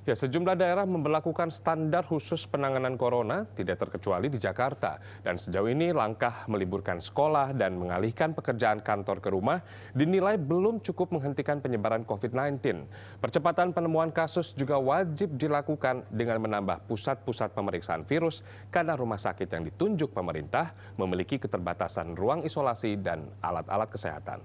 Ya, sejumlah daerah memberlakukan standar khusus penanganan corona, tidak terkecuali di Jakarta. Dan sejauh ini langkah meliburkan sekolah dan mengalihkan pekerjaan kantor ke rumah dinilai belum cukup menghentikan penyebaran COVID-19. Percepatan penemuan kasus juga wajib dilakukan dengan menambah pusat-pusat pemeriksaan virus karena rumah sakit yang ditunjuk pemerintah memiliki keterbatasan ruang isolasi dan alat-alat kesehatan.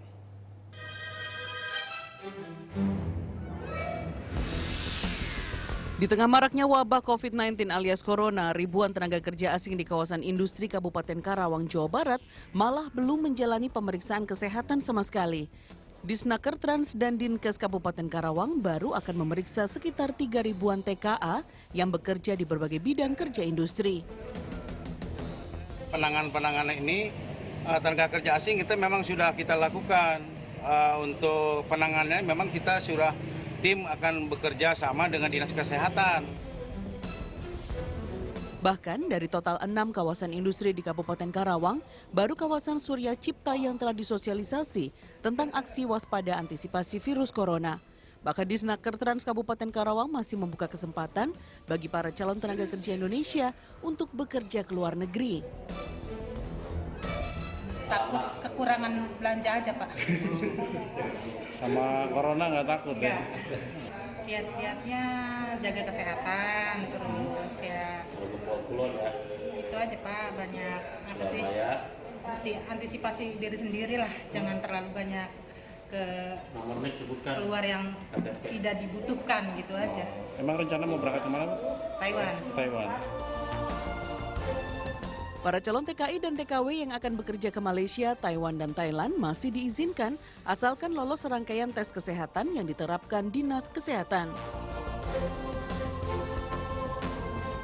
Di tengah maraknya wabah COVID-19 alias Corona, ribuan tenaga kerja asing di kawasan industri Kabupaten Karawang, Jawa Barat malah belum menjalani pemeriksaan kesehatan sama sekali. Disnaker Trans dan Dinkes Kabupaten Karawang baru akan memeriksa sekitar 3 ribuan TKA yang bekerja di berbagai bidang kerja industri. Penanganan ini tenaga kerja asing kita memang sudah kita lakukan. Untuk penanganannya memang kita sudah tim akan bekerja sama dengan Dinas Kesehatan. Bahkan dari total 6 kawasan industri di Kabupaten Karawang, baru kawasan Surya Cipta yang telah disosialisasi tentang aksi waspada antisipasi virus corona. Bahkan Disnaker Trans Kabupaten Karawang masih membuka kesempatan bagi para calon tenaga kerja Indonesia untuk bekerja ke luar negeri. Takut kekurangan belanja aja, Pak. Sama corona nggak takut ya? Kiat-kiatnya jaga kesehatan, terus ya itu aja Pak, banyak apa sih, mesti antisipasi diri sendiri lah, jangan terlalu banyak keluar yang tidak dibutuhkan gitu aja. Emang rencana mau berangkat kemana? Taiwan. Para calon TKI dan TKW yang akan bekerja ke Malaysia, Taiwan, dan Thailand masih diizinkan asalkan lolos serangkaian tes kesehatan yang diterapkan Dinas Kesehatan.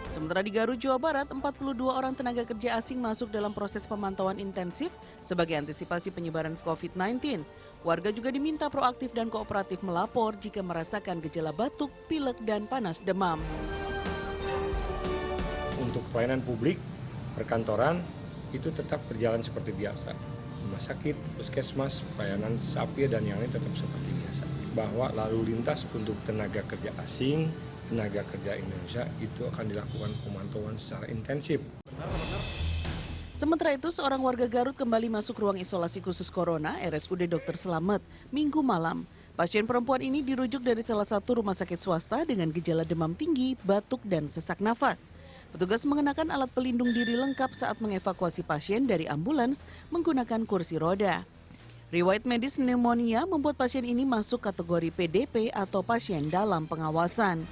Sementara di Garut, Jawa Barat, 42 orang tenaga kerja asing masuk dalam proses pemantauan intensif sebagai antisipasi penyebaran COVID-19. Warga juga diminta proaktif dan kooperatif melapor jika merasakan gejala batuk, pilek, dan panas demam. Untuk pelayanan publik, perkantoran itu tetap berjalan seperti biasa. Rumah sakit, puskesmas, pelayanan SAPI dan yang lain tetap seperti biasa. Bahwa lalu lintas untuk tenaga kerja asing, tenaga kerja Indonesia itu akan dilakukan pemantauan secara intensif. Sementara itu, seorang warga Garut kembali masuk ruang isolasi khusus corona RSUD Dr. Slamet Minggu malam. Pasien perempuan ini dirujuk dari salah satu rumah sakit swasta dengan gejala demam tinggi, batuk, dan sesak nafas. Petugas mengenakan alat pelindung diri lengkap saat mengevakuasi pasien dari ambulans menggunakan kursi roda. Riwayat medis pneumonia membuat pasien ini masuk kategori PDP atau pasien dalam pengawasan.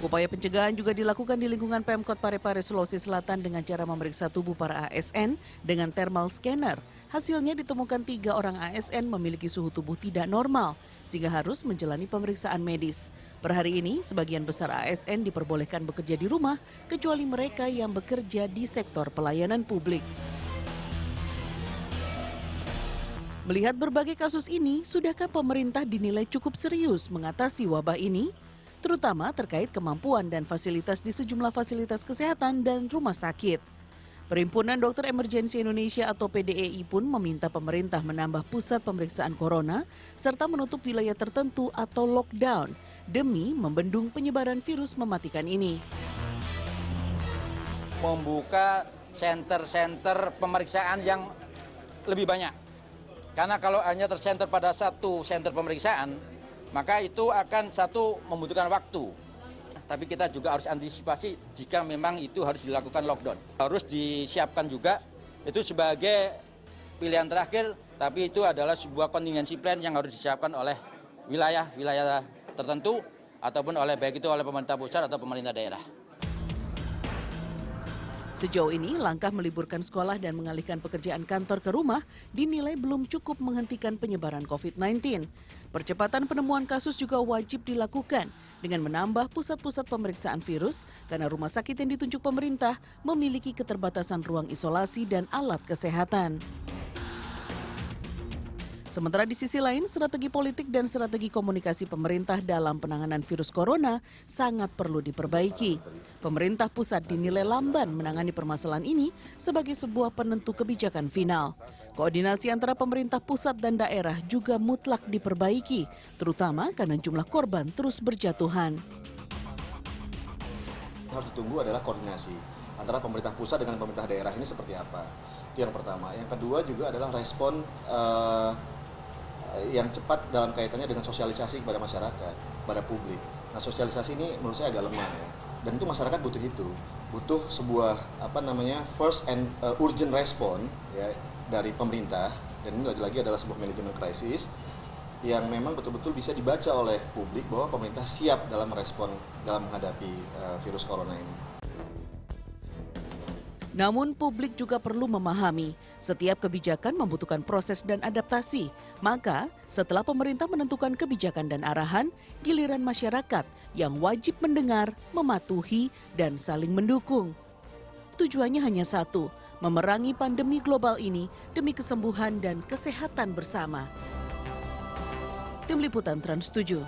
Upaya pencegahan juga dilakukan di lingkungan Pemkot Parepare, Sulawesi Selatan dengan cara memeriksa tubuh para ASN dengan thermal scanner. Hasilnya ditemukan 3 orang ASN memiliki suhu tubuh tidak normal, sehingga harus menjalani pemeriksaan medis. Per hari ini, sebagian besar ASN diperbolehkan bekerja di rumah, kecuali mereka yang bekerja di sektor pelayanan publik. Melihat berbagai kasus ini, sudahkah pemerintah dinilai cukup serius mengatasi wabah ini? Terutama terkait kemampuan dan fasilitas di sejumlah fasilitas kesehatan dan rumah sakit. Perhimpunan Dokter Emergensi Indonesia atau PDEI pun meminta pemerintah menambah pusat pemeriksaan corona serta menutup wilayah tertentu atau lockdown demi membendung penyebaran virus mematikan ini. Membuka senter-senter pemeriksaan yang lebih banyak. Karena kalau hanya tersenter pada satu senter pemeriksaan, maka itu akan membutuhkan waktu. Tapi kita juga harus antisipasi jika memang itu harus dilakukan lockdown. Harus disiapkan juga itu sebagai pilihan terakhir, tapi itu adalah sebuah contingency plan yang harus disiapkan oleh wilayah-wilayah tertentu ataupun baik itu oleh pemerintah pusat atau pemerintah daerah. Sejauh ini, langkah meliburkan sekolah dan mengalihkan pekerjaan kantor ke rumah dinilai belum cukup menghentikan penyebaran COVID-19. Percepatan penemuan kasus juga wajib dilakukan dengan menambah pusat-pusat pemeriksaan virus karena rumah sakit yang ditunjuk pemerintah memiliki keterbatasan ruang isolasi dan alat kesehatan. Sementara di sisi lain, strategi politik dan strategi komunikasi pemerintah dalam penanganan virus corona sangat perlu diperbaiki. Pemerintah pusat dinilai lamban menangani permasalahan ini sebagai sebuah penentu kebijakan final. Koordinasi antara pemerintah pusat dan daerah juga mutlak diperbaiki, terutama karena jumlah korban terus berjatuhan. Harus ditunggu adalah koordinasi antara pemerintah pusat dengan pemerintah daerah ini seperti apa. Itu yang pertama. Yang kedua juga adalah respon yang cepat dalam kaitannya dengan sosialisasi kepada masyarakat, kepada publik. Nah, sosialisasi ini menurut saya agak lemah ya. Dan itu masyarakat butuh itu. Butuh sebuah first and urgent respon ya dari pemerintah, dan ini lagi-lagi adalah sebuah manajemen krisis yang memang betul-betul bisa dibaca oleh publik bahwa pemerintah siap dalam merespon dalam menghadapi virus corona ini. Namun publik juga perlu memahami, setiap kebijakan membutuhkan proses dan adaptasi. Maka, setelah pemerintah menentukan kebijakan dan arahan, giliran masyarakat yang wajib mendengar, mematuhi, dan saling mendukung. Tujuannya hanya satu, memerangi pandemi global ini demi kesembuhan dan kesehatan bersama. Tim Liputan Trans 7.